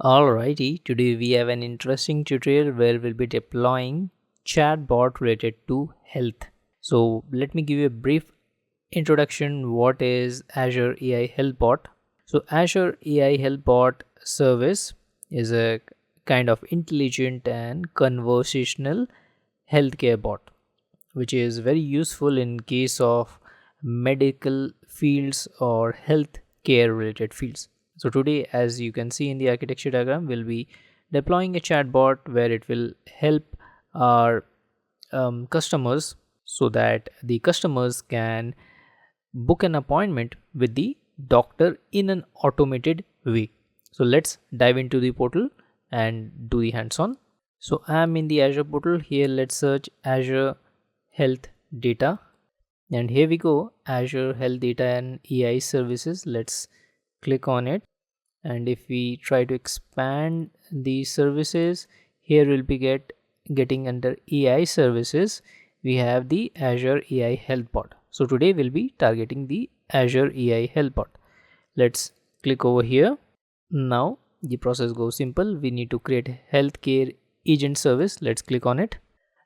Alrighty, today we have an interesting tutorial where we'll be deploying chatbot related to health. So let me give you a brief introduction. What is Azure AI Health Bot? So Azure AI Health Bot service is a kind of intelligent and conversational healthcare bot, which is very useful in case of medical fields or health care related fields. So today, as you can see in the architecture diagram, we'll be deploying a chatbot where it will help our customers so that the customers can book an appointment with the doctor in an automated way. So let's dive into the portal and do the hands-on. So I'm in the Azure portal. Here let's search Azure Health Data, and here we go, Azure Health Data and AI Services. Let's click on it, and if we try to expand the services, here we'll be getting under AI Services. We have the Azure AI Health Bot. So today we'll be targeting the Azure AI Health Bot. Let's click over here. Now the process goes simple. We need to create a healthcare agent service. Let's click on it.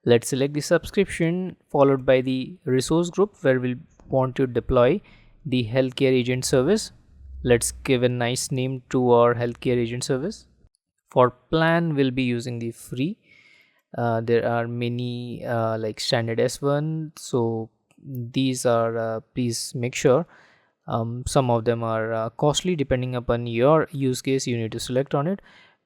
Let's select the subscription followed by the resource group where we'll want to deploy the healthcare agent service. Let's give a nice name to our healthcare agent service. For plan, we'll be using the free. There are many like standard S1, so these are please make sure some of them are costly. Depending upon your use case, you need to select on it.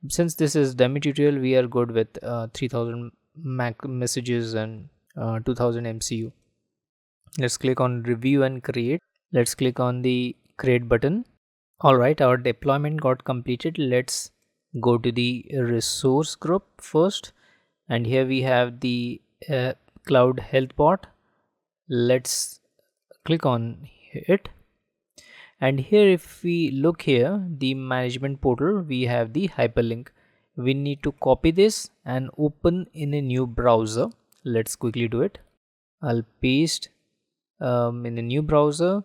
Since this is demo tutorial, we are good with 3000 Mac messages and 2000 MCU. Let's click on review and create. Let's click on the create button. Alright, our deployment got completed. Let's go to the resource group first, and here we have the cloud health bot. Let's click on it, and here if we look here, the management portal, we have the hyperlink. We need to copy this and open in a new browser. Let's quickly do it. I'll paste in the new browser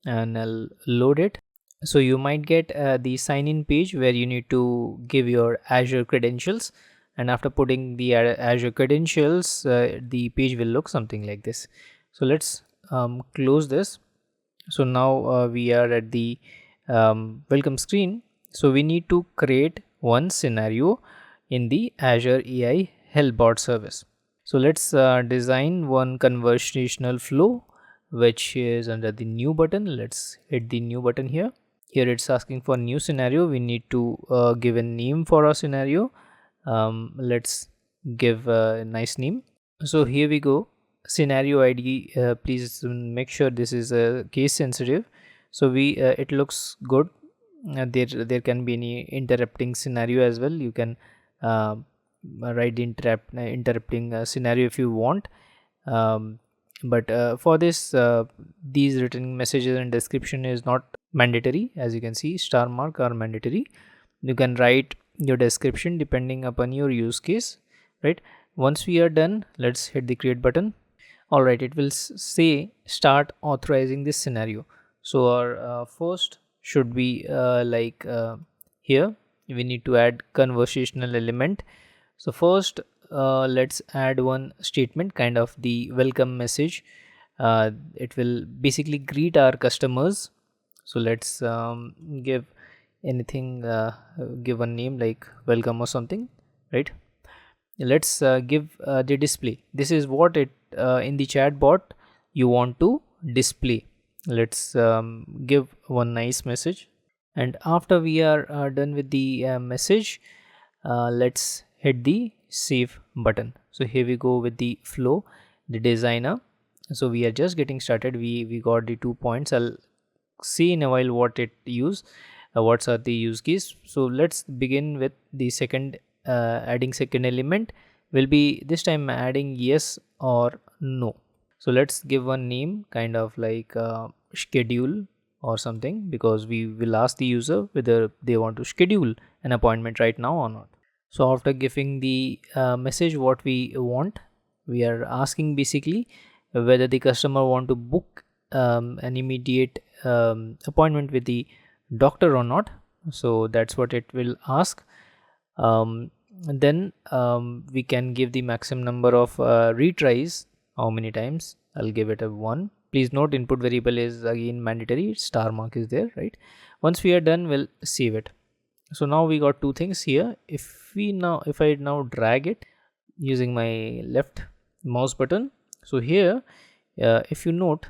and I'll load it. So you might get the sign in page where you need to give your Azure credentials, and after putting the Azure credentials, the page will look something like this. So let's close this. So now we are at the welcome screen. So we need to create one scenario in the Azure AI Health Bot service. So let's design one conversational flow, which is under the new button. Let's hit the new button here. Here it's asking for new scenario. We need to give a name for our scenario. Let's give a nice name. So here we go. Scenario ID, please make sure this is case sensitive. So we it looks good. There can be any interrupting scenario as well. You can write the interrupting scenario if you want. But for this, these written messages and description is not mandatory. As you can see, star mark are mandatory. You can write your description depending upon your use case, right? Once we are done, let's hit the create button. All right, it will say start authorizing this scenario. So our first should be here we need to add conversational element. So first let's add one statement, kind of the welcome message. It will basically greet our customers. So let's give anything, give a name like welcome or something, right? Let's give the display. This is what it in the chat bot you want to display. Let's give one nice message, and after we are done with the message, let's hit the save button. So here we go with the flow, the designer. So we are just getting started. We got the 2 points. I'll see in a while what it use, what's are the use case. So let's begin with the second, adding second element. Will be this time adding yes or no. So let's give one name, kind of like schedule or something, because we will ask the user whether they want to schedule an appointment right now or not. So after giving the message what we want, we are asking basically whether the customer want to book an immediate appointment with the doctor or not. So that's what it will ask. Then we can give the maximum number of retries. How many times? I'll give it a 1. Please note, input variable is again mandatory. Star mark is there, right? Once we are done, we'll save it. So now we got two things here. If I now drag it using my left mouse button, so here if you note,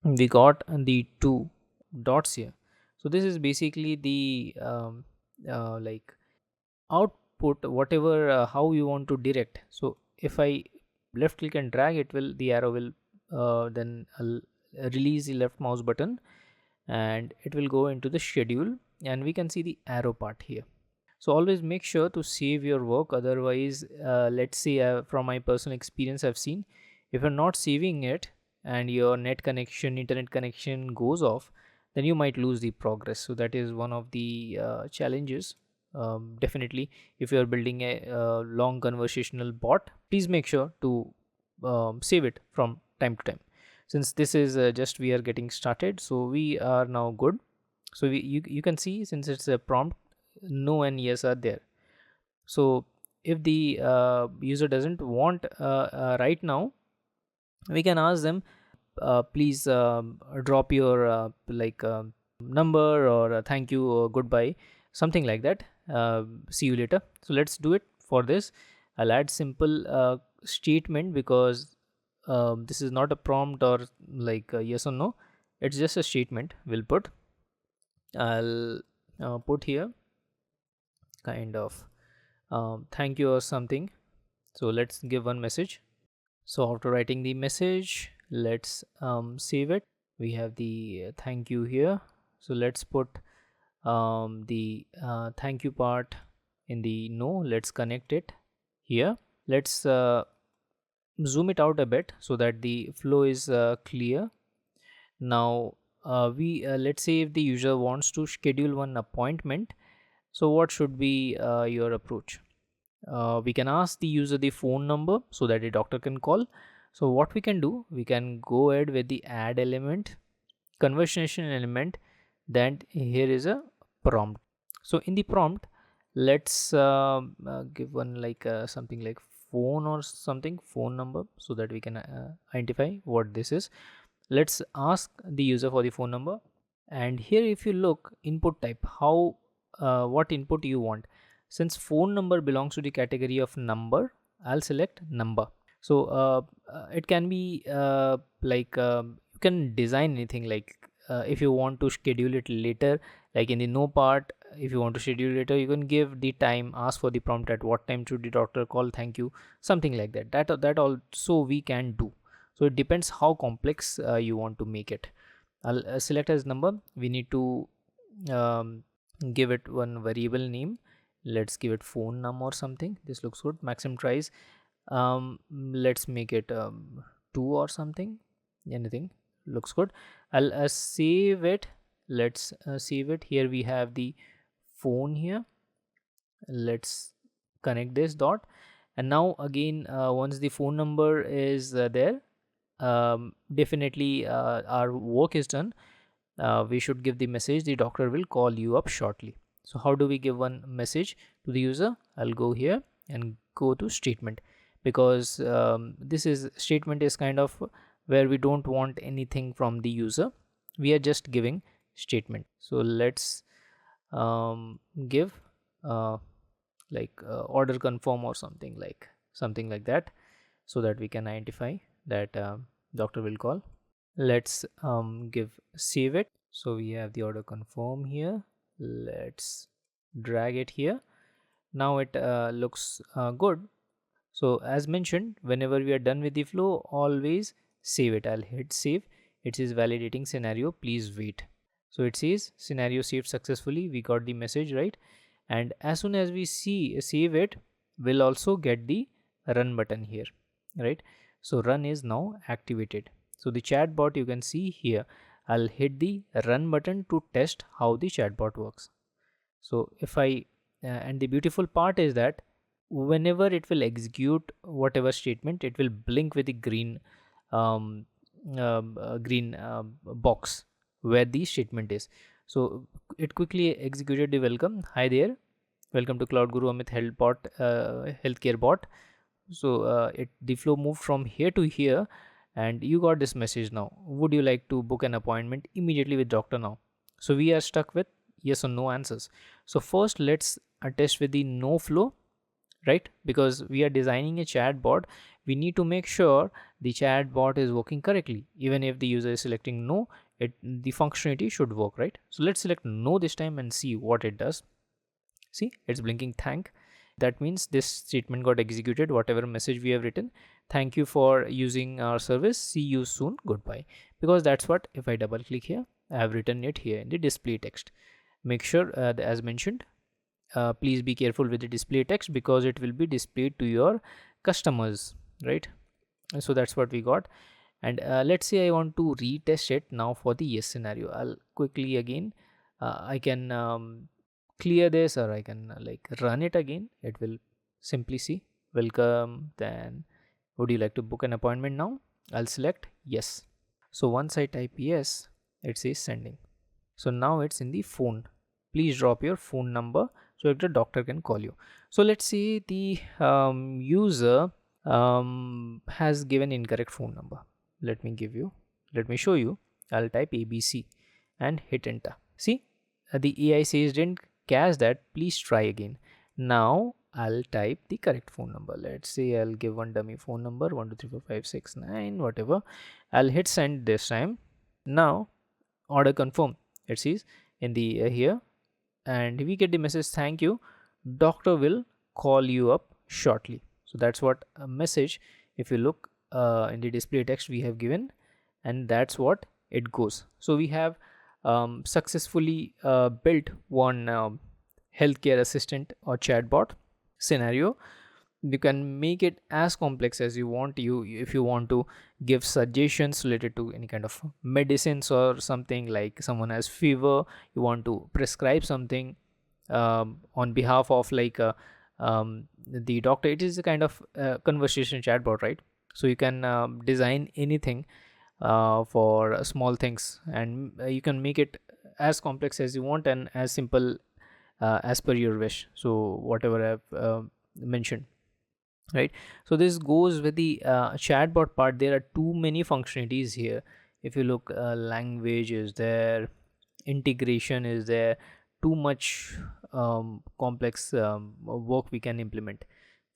we got the two dots here. So this is basically the like output, whatever how you want to direct. So if I left click and drag, it will, the arrow will then I'll release the left mouse button and it will go into the schedule, and we can see the arrow part here. So always make sure to save your work. Otherwise, let's say from my personal experience, I've seen if you're not saving it and your internet connection goes off, then you might lose the progress. So that is one of the challenges. Definitely, if you are building a long conversational bot, please make sure to save it from time to time. Since this is just we are getting started, so we are now good. So you can see, since it's a prompt, no and yes are there. So if the user doesn't want right now, we can ask them, please drop your number, or thank you or goodbye, something like that. See you later. So let's do it. For this, I'll add simple statement, because this is not a prompt or like yes or no, it's just a statement. I'll put here kind of thank you or something. So let's give one message. So after writing the message, let's save it. We have the thank you here. So let's put the thank you part in the no. Let's connect it here. Let's zoom it out a bit so that the flow is clear. Now we let's say if the user wants to schedule one appointment, so what should be your approach? We can ask the user the phone number so that the doctor can call. So what we can do, we can go ahead with the add element, conversation element. Then here is a prompt. So in the prompt, let's give one like something like phone or something, phone number, so that we can identify what this is. Let's ask the user for the phone number. And here if you look, input type, how what input you want. Since phone number belongs to the category of number, I'll select number. So it can be you can design anything, like if you want to schedule it later, like in the no part, if you want to schedule later, you can give the time, ask for the prompt at what time should the doctor call, thank you, something like that. That also we can do. So it depends how complex you want to make it. I'll select as number. We need to give it one variable name. Let's give it phone num or something. This looks good. Maximum tries, let's make it 2 or something. Anything looks good. I'll save it. Let's save it. Here we have the phone here. Let's connect this dot, and now again once the phone number is there, definitely our work is done. We should give the message, the doctor will call you up shortly. So how do we give one message to the user? I'll go here and go to statement, because this is statement is kind of where we don't want anything from the user. We are just giving statement. So let's give order confirm or something like that, so that we can identify that doctor will call. Let's give save it. So we have the order confirm here. Let's drag it here. Now it looks good. So as mentioned, whenever we are done with the flow, always save it. I'll hit save. It says validating scenario, please wait. So it says scenario saved successfully. We got the message, right? And as soon as we save it, we'll also get the run button here, right? So run is now activated. So the chatbot, you can see here, I'll hit the run button to test how the chatbot works. So if I and the beautiful part is that whenever it will execute whatever statement, it will blink with the green box where the statement is. So it quickly executed the welcome. Hi there, welcome to Cloud Guru Amit Health Bot, Healthcare Bot. So the flow moved from here to here, and you got this message now. Would you like to book an appointment immediately with doctor now? So we are stuck with yes or no answers. So first let's test with the no flow, right? Because we are designing a chat bot, we need to make sure the chat bot is working correctly. Even if the user is selecting no, the functionality should work, right? So let's select no this time and see what it does. See, it's blinking thank. That means this statement got executed, whatever message we have written. Thank you for using our service, see you soon, goodbye. Because that's what, if I double click here, I have written it here in the display text. Make sure as mentioned, please be careful with the display text because it will be displayed to your customers, right? So that's what we got. And let's say I want to retest it now for the yes scenario. I'll quickly again, I can clear this, or I can like run it again. It will simply see welcome, then would you like to book an appointment now? I'll select yes. So once I type yes, it says sending. So now it's in the phone. Please drop your phone number so that the doctor can call you. So let's say the user has given incorrect phone number. Let me show you. I'll type ABC and hit enter. See, the AI says didn't catch that, please try again. Now I'll type the correct phone number. Let's say I'll give one dummy phone number 1234569 whatever. I'll hit send this time. Now order confirm, it says in the here, and we get the message thank you, doctor will call you up shortly. So that's what a message, if you look in the display text we have given, and that's what it goes. So we have successfully built one healthcare assistant or chatbot scenario. You can make it as complex as you want. If you want to give suggestions related to any kind of medicines or something, like someone has fever, you want to prescribe something on behalf of like the doctor, it is a kind of conversation chatbot, right? So you can design anything for small things, and you can make it as complex as you want and as simple as per your wish. So whatever I've mentioned, right? So this goes with the chatbot part. There are too many functionalities here. If you look, language is there, integration is there, too much complex work we can implement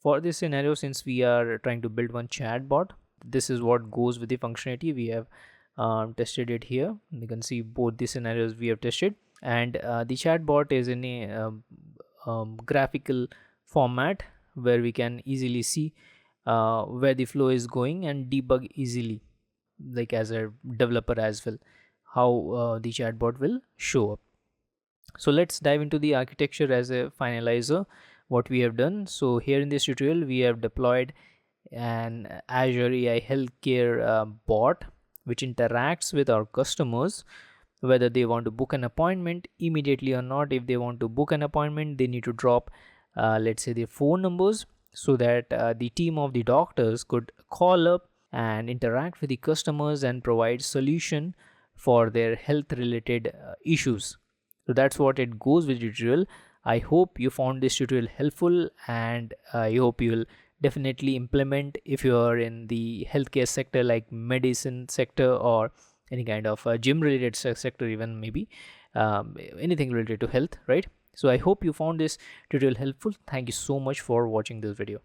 for this scenario. Since we are trying to build one chatbot, this is what goes with the functionality. We have tested it here. You can see both the scenarios we have tested, and the chatbot is in a graphical format where we can easily see where the flow is going and debug easily, like as a developer as well, how the chatbot will show up. So let's dive into the architecture as a finalizer, what we have done. So here in this tutorial we have deployed an Azure AI Healthcare bot which interacts with our customers, whether they want to book an appointment immediately or not. If they want to book an appointment, they need to drop let's say their phone numbers, so that the team of the doctors could call up and interact with the customers and provide solution for their health related issues. So that's what it goes with the tutorial. I hope you found this tutorial helpful, and I hope you will definitely implement if you are in the healthcare sector, like medicine sector or any kind of gym related sector, even maybe anything related to health, right? So I hope you found this tutorial helpful. Thank you so much for watching this video.